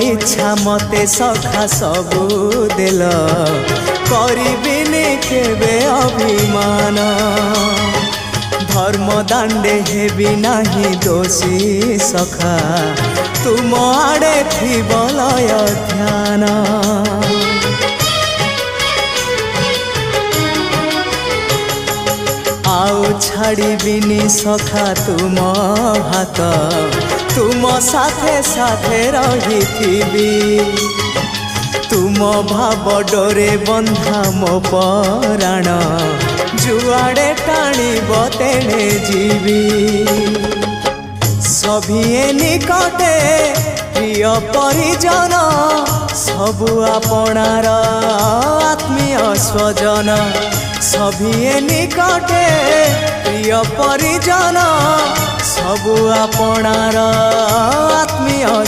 इच्छा मते सखा सबू देल करिबिनी केबे अभिमान धर्म दांडे हेबी नाही दोषी सखा तुम आड़े थी बलय ध्यान आउ छाड़िबिनी सखा तुम हाथ तुम साथे साथे रही तुम भाव डोरे बंधा मो पराण जुआड़े टाणिब तेणे जीवी सभिए निकटे प्रिय परिजन सबु आपणार आत्मीय स्वजन सभिए निकटे प्रिय परिजन सबु आपणार आत्मीय